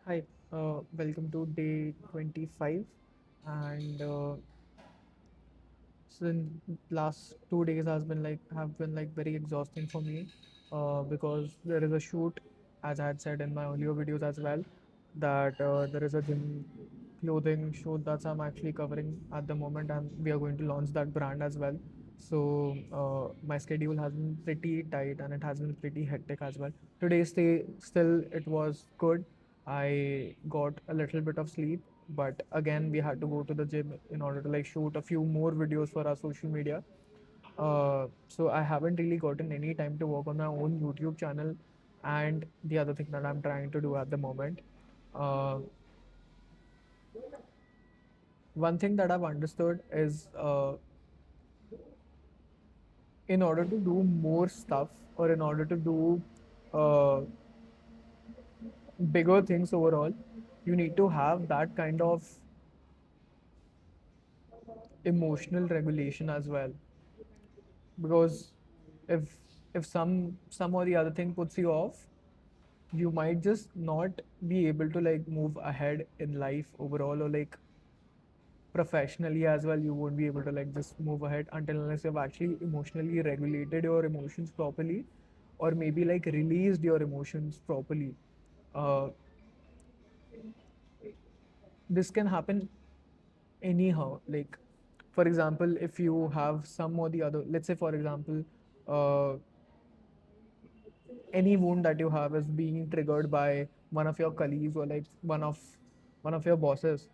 Hi, welcome to day 25. And since last 2 days have been very exhausting for me because there is a shoot, as I had said in my earlier videos as well, that there is a gym clothing shoot that I'm actually covering at the moment, and we are going to launch that brand as well. So my schedule has been pretty tight and it has been pretty hectic as well. Today's day still it was good. I got a little bit of sleep, but again we had to go to the gym in order to like shoot a few more videos for our social media. So I haven't really gotten any time to work on my own YouTube channel and the other thing that I'm trying to do at the moment. Uh, One thing that I've understood is in order to do more stuff or in order to do uh, bigger things overall, you need to have that kind of emotional regulation as well. Because if some or the other thing puts you off, you might just not be able to like move ahead in life overall, or like professionally as well. You won't be able to like just move ahead until unless you've actually emotionally regulated your emotions properly, or maybe like released your emotions properly. uh, this can happen anyhow, like for example, if you have some or the other, let's say for example, uh, any wound that you have is being triggered by one of your colleagues or like one of your bosses,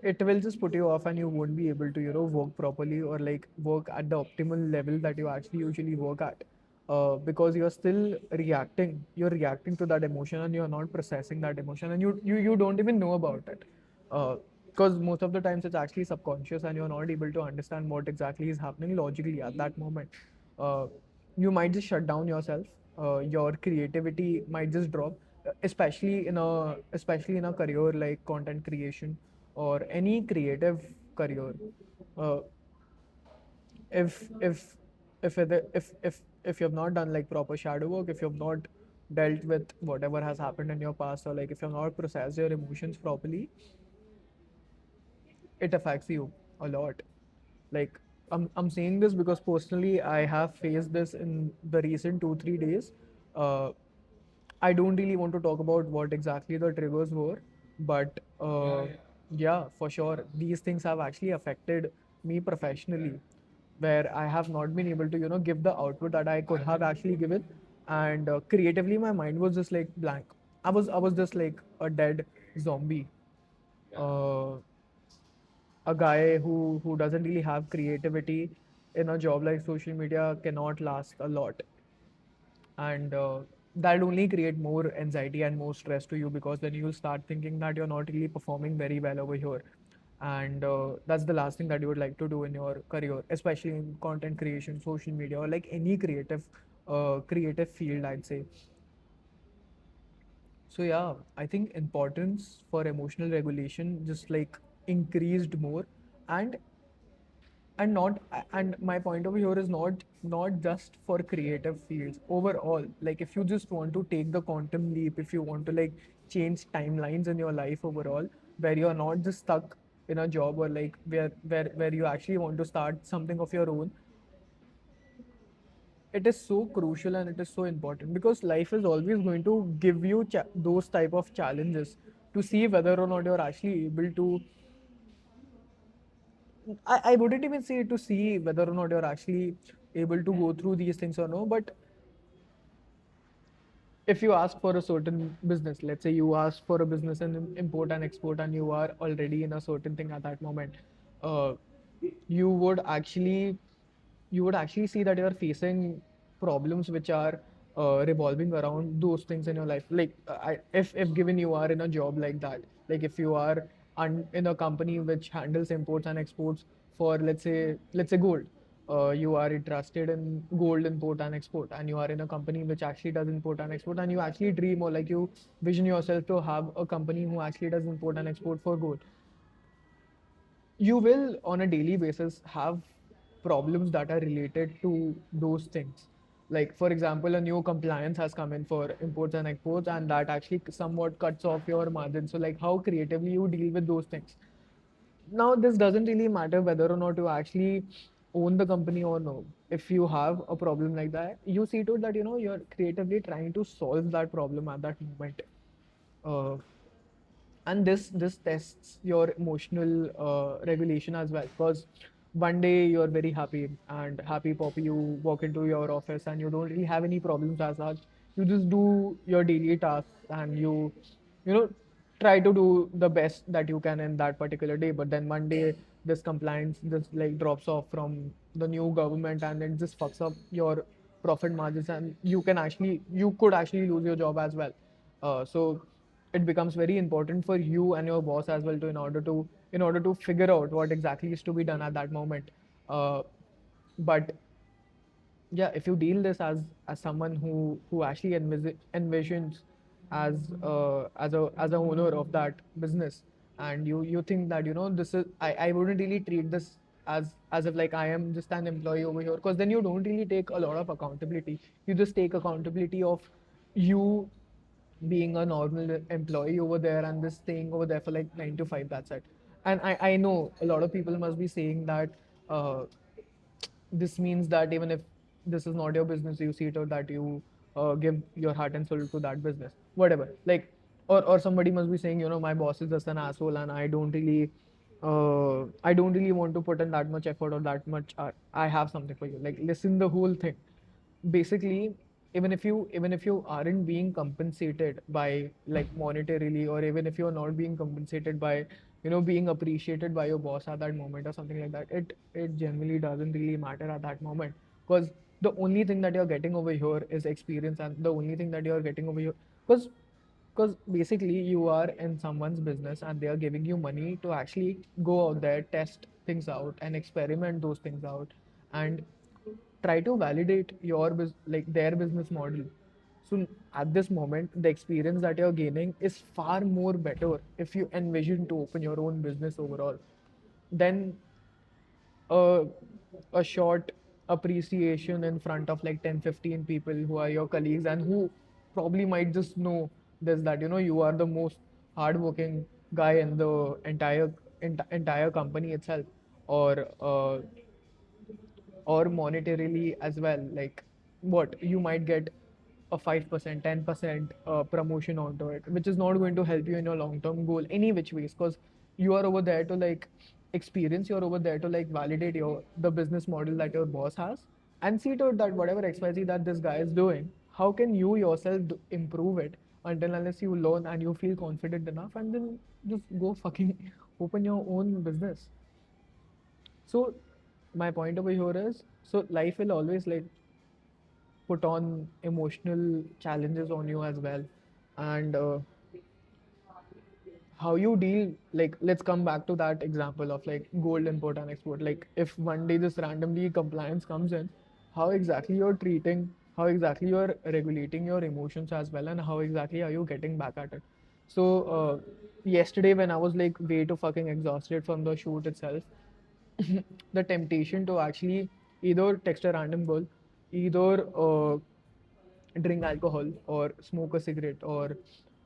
it will just put you off and you won't be able to work properly or like work at the optimal level that you actually usually work at, because you're reacting to that emotion and you're not processing that emotion, and you don't even know about it, because most of the times it's actually subconscious and you're not able to understand what exactly is happening logically at that moment. uh, you might just shut down yourself. Your creativity might just drop, especially in a career like content creation or any creative career. uh, if you have not done like proper shadow work, if you have not dealt with whatever has happened in your past, or like if you have not processed your emotions properly, it affects you a lot. Like I'm saying this because personally I have faced this in the recent 2 3 days. uh, I don't really want to talk about what exactly the triggers were, but yeah, for sure, these things have actually affected me professionally, where I have not been able to, give the output that I could have actually given, and creatively, my mind was just like blank. I was just like a dead zombie. Uh, a guy who doesn't really have creativity in a job like social media cannot last a lot, and that'll only create more anxiety and more stress to you, because then you'll start thinking that you're not really performing very well over here, and that's the last thing that you would like to do in your career, especially in content creation, social media, or like any creative field, I'd say. So yeah, I think importance for emotional regulation just like increased more, and not and my point of view is not just for creative fields overall. Like if you just want to take the quantum leap, if you want to like change timelines in your life overall, where you're not just stuck in a job, or like where you actually want to start something of your own, it is so crucial and it is so important, because life is always going to give you those type of challenges to see whether or not you're actually able to. I wouldn't even say to see whether or not you're actually able to go through these things or no, but if you ask for a certain business, let's say you ask for a business in import and export, and you are already in a certain thing at that moment, uh, you would actually you would actually see that you are facing problems which are revolving around those things in your life. Like if given you are in a job like that, like if you are in a company which handles imports and exports for, let's say gold, you are interested in gold import and export, and you are in a company which actually does import and export, and you actually dream, or like you vision yourself to have a company who actually does import and export for gold, you will on a daily basis have problems that are related to those things. Like for example, a new compliance has come in for imports and exports, and that actually somewhat cuts off your margin. So like how creatively you deal with those things. Now this doesn't really matter whether or not you actually own the company or no. If you have a problem like that, you see to it that you're creatively trying to solve that problem at that moment. uh, and this tests your emotional regulation as well, because one day you're very happy and happy poppy, you walk into your office and you don't really have any problems as such. You just do your daily tasks and you know try to do the best that you can in that particular day. But then one day this compliance just like drops off from the new government, and it just fucks up your profit margins, and you could actually lose your job as well. So it becomes very important for you and your boss as well to in order to figure out what exactly is to be done at that moment. But yeah, if you deal this as someone who actually envisions as a owner of that business, and you think that this is, I wouldn't really treat this as if like I am just an employee over here, because then you don't really take a lot of accountability. You just take accountability of you being a normal employee over there and this staying over there for like 9 to 5. That's it. And I know a lot of people must be saying that uh, this means that even if this is not your business, you see it out that you give your heart and soul to that business, whatever. Like, or somebody must be saying, my boss is just an asshole, and I don't really want to put in that much effort or that much. I have something for you. Like, listen the whole thing. Basically, even if you aren't being compensated by like monetarily, or even if you're not being compensated by being appreciated by your boss at that moment or something like that, it generally doesn't really matter at that moment, because the only thing that you're getting over here is experience, and the only thing that you're getting over here, because basically you are in someone's business and they are giving you money to actually go out there, test things out and experiment those things out, and try to validate like their business model. So at this moment, the experience that you're gaining is far more better if you envision to open your own business overall, than a, a short appreciation in front of like 10, 15 people who are your colleagues, and who probably might just know this, that you are the most hardworking guy in the entire company itself, or monetarily as well. Like, what you might get a 5%, 10% promotion onto it, which is not going to help you in your long term goal any which ways, because you are over there to like experience, you're over there to like validate the business model that your boss has, and see to it that whatever XYZ that this guy is doing, how can you yourself improve it, until unless you learn and you feel confident enough, and then just go fucking open your own business. So my point over here is, so life will always like put on emotional challenges on you as well, and how you deal, like, let's come back to that example of like gold import and export. Like, if one day this randomly compliance comes in, how exactly you're treating, how exactly you're regulating your emotions as well, and how exactly are you getting back at it. So yesterday when I was like way too fucking exhausted from the shoot itself, the temptation to actually either text a random girl, either drink alcohol or smoke a cigarette, or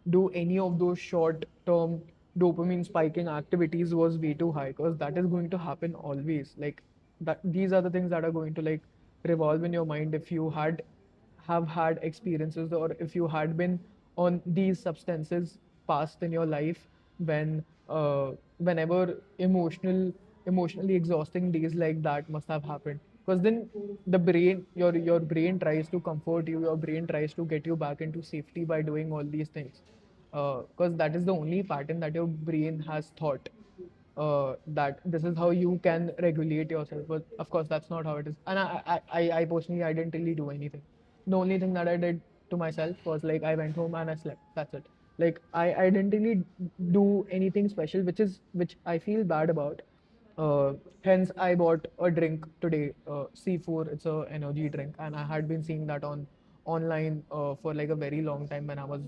do any of those short term dopamine spiking activities was way too high, because that is going to happen always. Like, that these are the things that are going to like revolve in your mind if you have had experiences, or if you had been on these substances past in your life, when whenever emotionally exhausting days like that must have happened. Because then your brain tries to comfort you, your brain tries to get you back into safety by doing all these things, because that is the only pattern that your brain has thought, that this is how you can regulate yourself. But of course, that's not how it is. And I personally, I didn't really do anything. The only thing that I did to myself was like I went home and I slept. That's it. Like, I didn't really do anything special, which I feel bad about. Hence, I bought a drink today, C4. It's a energy drink, and I had been seeing that online for like a very long time. When I was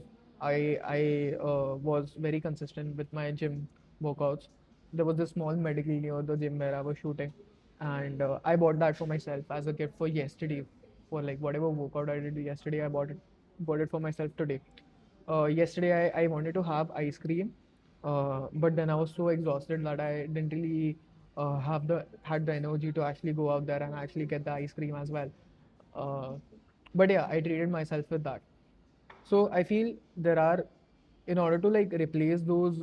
very consistent with my gym workouts. There was a small medical near the gym where I was shooting, and I bought that for myself as a gift for yesterday. for like whatever workout I did yesterday. I bought it for myself today. Yesterday I wanted to have ice cream, but then I was so exhausted that I didn't really had the energy to actually go out there and actually get the ice cream as well. Uh, but yeah, I treated myself with that. So I feel there are, in order to like replace those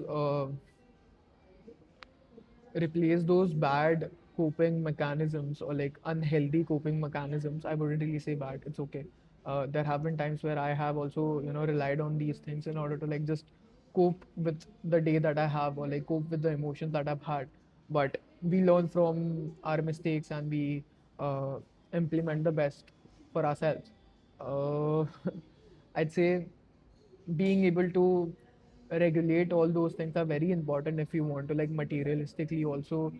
bad coping mechanisms or like unhealthy coping mechanisms. I wouldn't really say bad, it's okay. There have been times where I have also, relied on these things in order to like just cope with the day that I have, or like cope with the emotions that I've had. But we learn from our mistakes and we uh, implement the best for ourselves. uh, I'd say being able to regulate all those things are very important if you want to like materialistic also,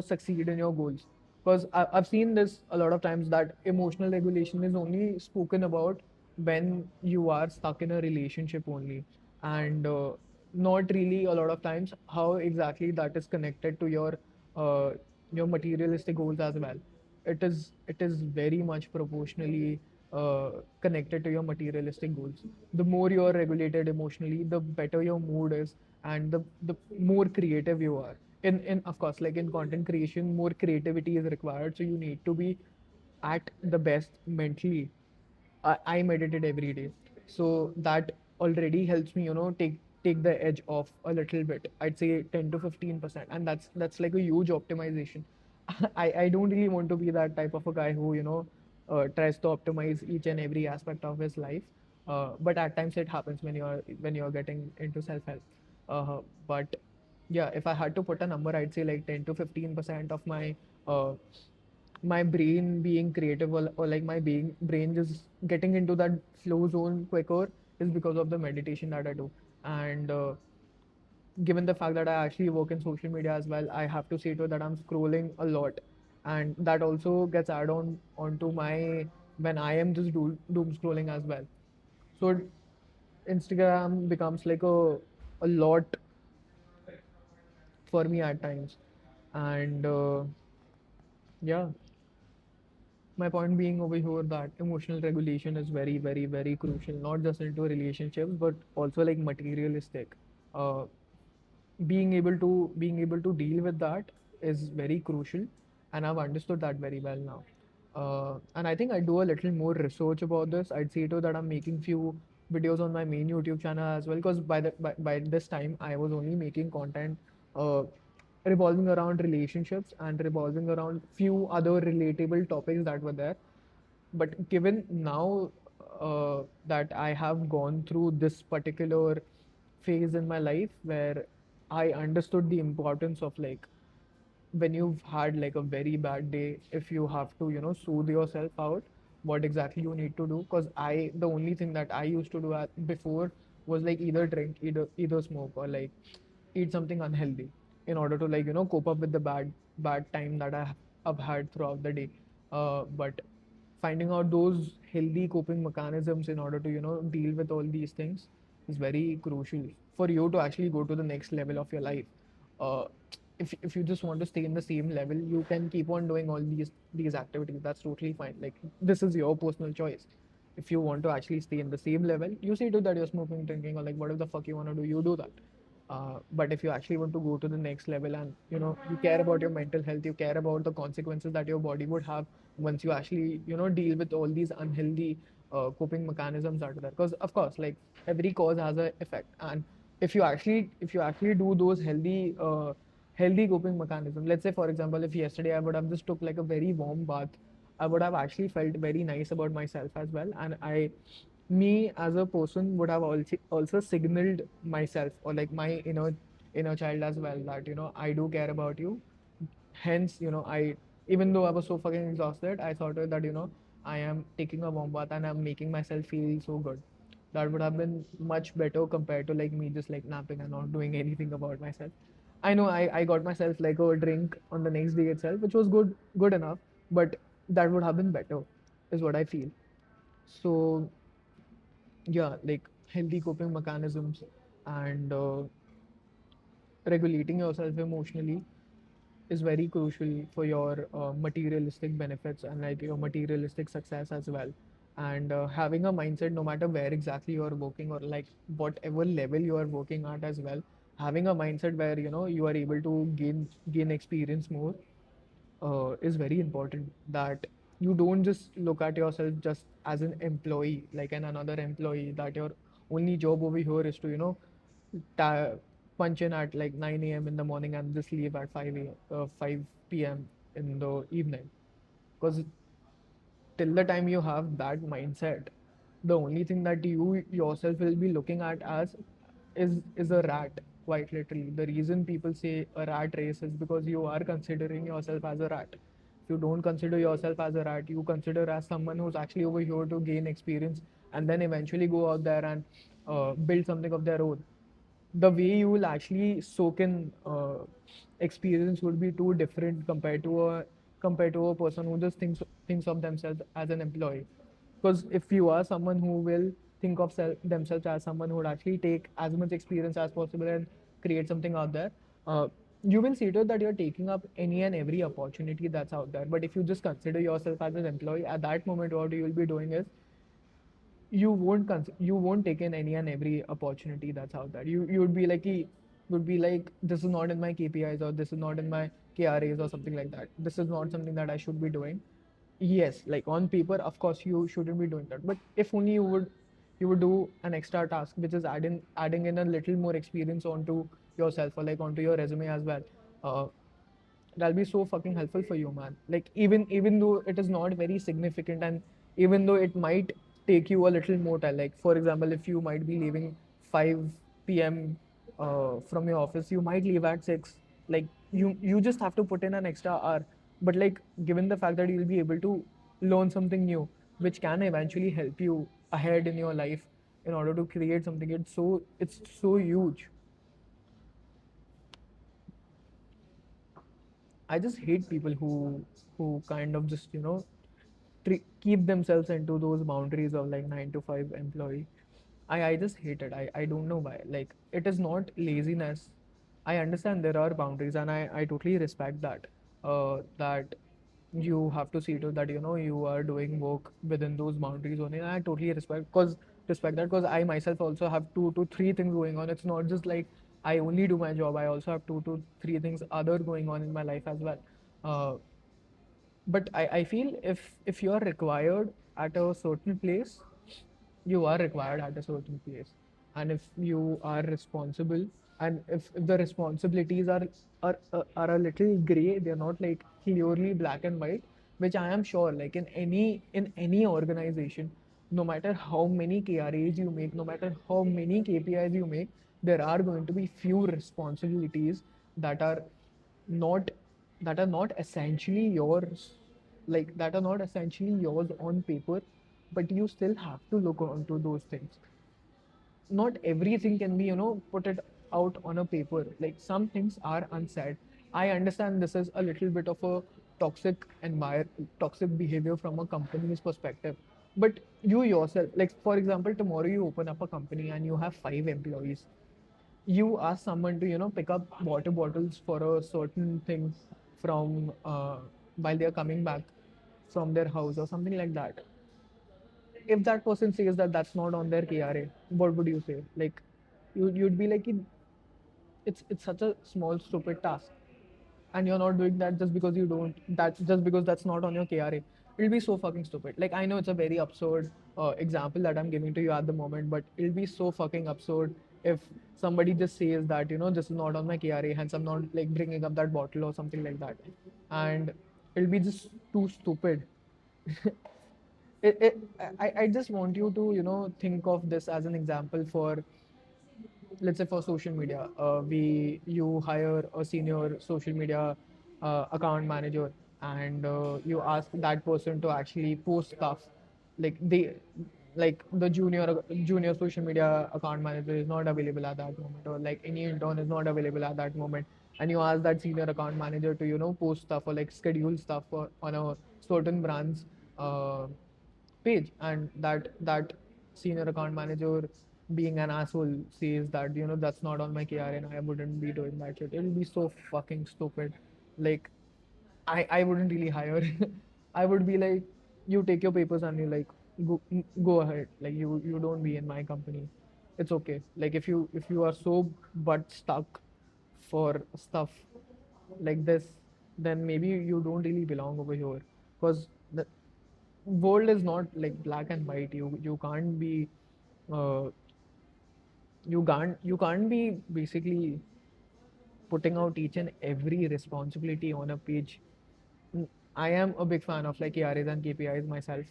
succeed in your goals. Because I've seen this a lot of times that emotional regulation is only spoken about when you are stuck in a relationship only, and not really a lot of times how exactly that is connected to uh, your materialistic goals as well. It is very much proportionally connected to your materialistic goals. The more you are regulated emotionally, the better your mood is, and the more creative you are. In of course, like in content creation, more creativity is required, so you need to be at the best mentally. I meditate every day, so that already helps me, take the edge off a little bit. I'd say 10 to 15%, and that's like a huge optimization. I don't really want to be that type of a guy who, tries to optimize each and every aspect of his life. But at times it happens when you're getting into self help. But yeah, if I had to put a number, I'd say like 10 to 15% of my brain being creative, or like my being brain just getting into that flow zone quicker is because of the meditation that I do. And given the fact that I actually work in social media as well, I have to say to it that I'm scrolling a lot, and that also gets add on onto my when I am just doom scrolling as well. So Instagram becomes like a lot for me at times, and yeah, my point being over here that emotional regulation is very, very, very crucial, not just into relationships, but also like materialistic. Uh, being able to deal with that is very crucial, and I've understood that very well now. And I think I do a little more research about this. I'd say too that I'm making few videos on my main YouTube channel as well, because by this time I was only making content uh, revolving around relationships and revolving around few other relatable topics that were there. But given now that I have gone through this particular phase in my life where I understood the importance of like when you've had like a very bad day, if you have to, soothe yourself out, what exactly you need to do. Because the only thing that I used to do before was like either drink, either smoke, or like eat something unhealthy in order to like, cope up with the bad time that I've had throughout the day. But finding out those healthy coping mechanisms in order to, deal with all these things is very crucial for you to actually go to the next level of your life. uh, if you just want to stay in the same level, you can keep on doing all these activities. That's totally fine. Like, this is your personal choice. If you want to actually stay in the same level, you see to that you're smoking, drinking, or like whatever the fuck you want to do, you do that. But if you actually want to go to the next level, and you care about your mental health, you care about the consequences that your body would have once you actually deal with all these unhealthy coping mechanisms that are there. Because of course, like, every cause has a effect. And if you actually do those healthy coping mechanism. Let's say, for example, if yesterday I would have just took like a very warm bath, I would have actually felt very nice about myself as well. And me as a person would have also signaled myself, or like my inner child as well, that I do care about you. Hence, I even though I was so fucking exhausted, I thought that I am taking a warm bath and I'm making myself feel so good. That would have been much better compared to like me just like napping and not doing anything about myself. I know I got myself like a drink on the next day itself, which was good enough, but that would have been better, is what I feel. So yeah, like healthy coping mechanisms and regulating yourself emotionally is very crucial for your materialistic benefits and like your materialistic success as well. And having a mindset, no matter where exactly you are working or like whatever level you are working at as well, having a mindset where you are able to gain experience more is very important. That you don't just look at yourself just as an employee, like another employee, that your only job over here is to ta- punch in at like 9 a.m. in the morning and just leave at 5 p.m. in the evening. Because till the time you have that mindset, the only thing that you yourself will be looking at as is a rat. Quite literally, the reason people say a rat race is because you are considering yourself as a rat. If you don't consider yourself as a rat, you consider as someone who's actually over here to gain experience and then eventually go out there and build something of their own. The way you will actually soak in experience would be too different compared to a person who just thinks of themselves as an employee. Because if you are someone who will think of themselves as someone who would actually take as much experience as possible and create something out there, you will see to it that you're taking up any and every opportunity that's out there. But if you just consider yourself as an employee, at that moment what you will be doing is you won't take in any and every opportunity that's out there. You would be like this is not in my KPIs or this is not in my KRAs or something like that. This is not something that I should be doing. Yes, like on paper, of course you shouldn't be doing that. But if only you would do an extra task which is adding in a little more experience onto yourself or like onto your resume as well. Uh, that'll be so fucking helpful for you, man. Like even though it is not very significant and even though it might take you a little more time, like for example, if you might be leaving 5 p.m. From your office, you might leave at 6. Like you just have to put in an extra hour. But like given the fact that you'll be able to learn something new which can eventually help you ahead in your life in order to create something, it's so huge. I just hate people who kind of just keep themselves into those boundaries of like 9 to 5 employee. I just hate it. I don't know why. Like it is not laziness. I understand there are boundaries and I totally respect that. That you have to see to that you are doing work within those boundaries only. And I totally respect that because I myself also have 2 to 3 things going on. It's not just like I only do my job. I also have 2 to 3 things other going on in my life as well. Uh, but I feel if you are required at a certain place, you are required at a certain place. And if you are responsible and if the responsibilities are a little gray, they're not like clearly black and white, which I am sure like in any organization, no matter how many KRAs you make, no matter how many KPIs you make, there are going to be few responsibilities that are not not essentially yours, like that are not essentially yours on paper, but you still have to look onto those things. Not everything can be put it out on a paper. Like some things are unsaid. I understand this is a little bit of a toxic behavior from a company's perspective, but you yourself, like for example, tomorrow you open up a company and you have 5 employees. You ask someone to pick up water bottles for a certain thing from while they are coming back from their house or something like that. If that person says that that's not on their KRA, what would you say? Like, you'd be like, it's such a small stupid task, and you're not doing that just because you don't that just because that's not on your KRA. It'll be so fucking stupid. Like I know it's a very absurd example that I'm giving to you at the moment, but it'll be so fucking absurd if somebody just says that this is not on my KRA, hence I'm not like bringing up that bottle or something like that, and it'll be just too stupid. I just want you to think of this as an example for, let's say, for social media. You hire a senior social media account manager, and you ask that person to actually post stuff. like they like the junior social media account manager is not available at that moment, or like any intern is not available at that moment, and you ask that senior account manager to post stuff or like schedule stuff on a certain brand's uh, page, and that senior account manager, being an asshole, says that that's not on my KR and I wouldn't be doing that shit. It'll be so fucking stupid. Like, I wouldn't really hire. I would be like, you take your papers and you like go ahead. Like you don't be in my company. It's okay. Like if you are so butt stuck for stuff like this, then maybe you don't really belong over here. Because the world is not like black and white. You can't be uh, you can't be basically putting out each and every responsibility on a page. I am a big fan of like ARAs and KPIs myself.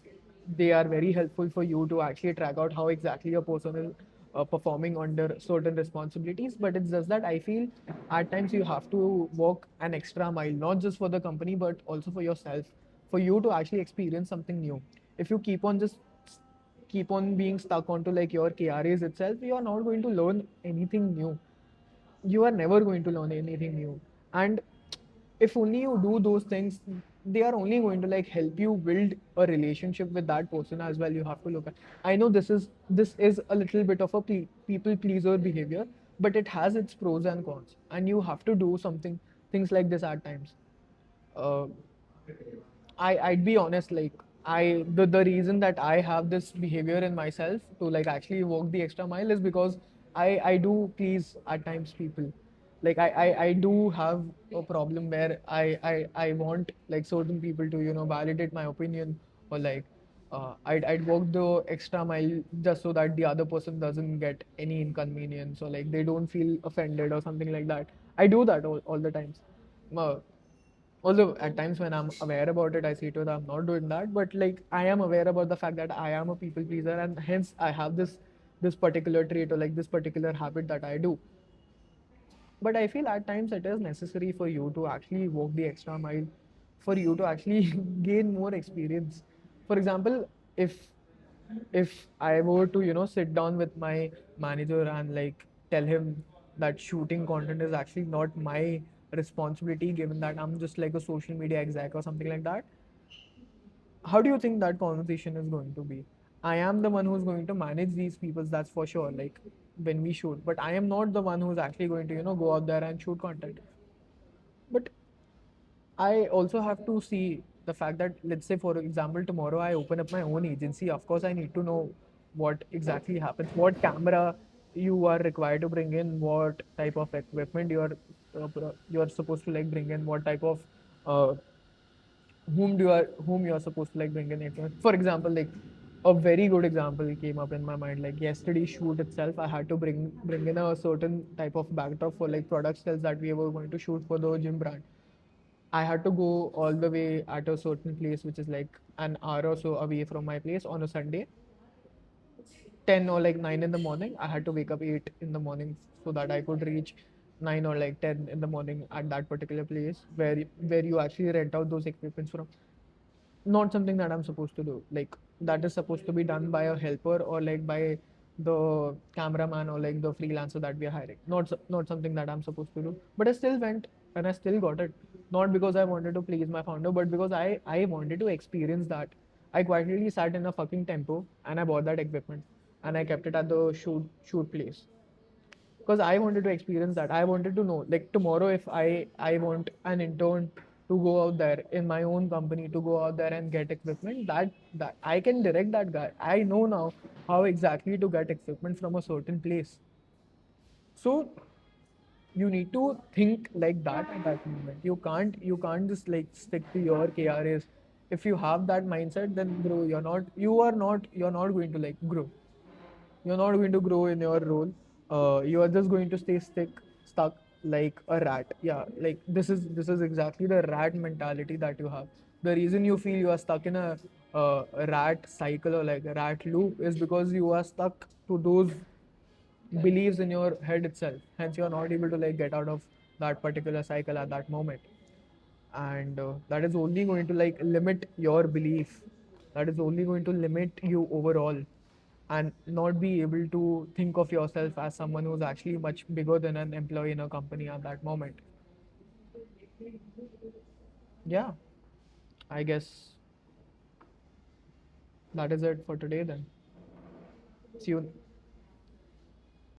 They are very helpful for you to actually track out how exactly a person is performing under certain responsibilities. But it's just that I feel at times you have to walk an extra mile, not just for the company, but also for yourself, for you to actually experience something new. If you keep on being stuck onto like your KRAs itself, you are not going to learn anything new. You are never going to learn anything new. And if only you do those things, they are only going to like help you build a relationship with that person as well. You have to look at, I know this is a little bit of a people pleaser behavior, but it has its pros and cons, and you have to do something things like this at times. uh, I'd be honest, like the reason that I have this behavior in myself to like actually walk the extra mile is because I do please at times people. Like I do have a problem where I want like certain people to validate my opinion, or like I'd walk the extra mile just so that the other person doesn't get any inconvenience, or like they don't feel offended or something like that. I do that all the times. Uh, Although at times when I'm aware about it, I see to it I'm not doing that. But like I am aware about the fact that I am a people pleaser, and hence I have this particular trait or like this particular habit that I do. But I feel at times it is necessary for you to actually walk the extra mile, for you to actually gain more experience. For example, if if I were to sit down with my manager and like tell him that shooting content is actually not my responsibility, given that I'm just like a social media exec or something like that, how do you think that conversation is going to be? I am the one who's going to manage these people, that's for sure. Like when we shoot, but I am not the one who's actually going to go out there and shoot content. But I also have to see the fact that, let's say, for example, tomorrow I open up my own agency. Of course, I need to know what exactly happens, what camera you are required to bring in, what type of equipment you're supposed to like bring in, what type of uh, whom you are supposed to like bring in equipment. For example, like a very good example came up in my mind. Like yesterday's shoot itself, I had to bring in a certain type of backdrop for like product stills that we were going to shoot for the gym brand. I had to go all the way at a certain place, which is like an hour or so away from my place on a Sunday. 10 or like 9 in the morning. I had to wake up 8 in the morning so that I could reach 9 or like 10 in the morning at that particular place where you actually rent out those equipments from. Not something that I'm supposed to do. Like that is supposed to be done by a helper or like by the cameraman or like the freelancer that we are hiring. Not something that I'm supposed to do. But I still went and I still got it. Not because I wanted to please my founder, but because I wanted to experience that. I quietly sat in a fucking tempo and I bought that equipment and I kept it at the shoot place because I wanted to experience that. I wanted to know, like tomorrow, if I want an intern to go out there in my own company to go out there and get equipment, that I can direct that guy. I know now how exactly to get equipment from a certain place. So you need to think like that at that moment. You can't just like stick to your KRAs. If you have that mindset, then bro, you're not going to like grow. You're not going to grow in your role. You are just going to stay stuck like a rat. Yeah, like this is exactly the rat mentality that you have. The reason you feel you are stuck in a rat cycle or like a rat loop is because you are stuck to those beliefs in your head itself. Hence, you are not able to like get out of that particular cycle at that moment, and that is only going to like limit your belief. That is only going to limit you overall, and not be able to think of yourself as someone who's actually much bigger than an employee in a company at that moment. Yeah, I guess that is it for today then. See you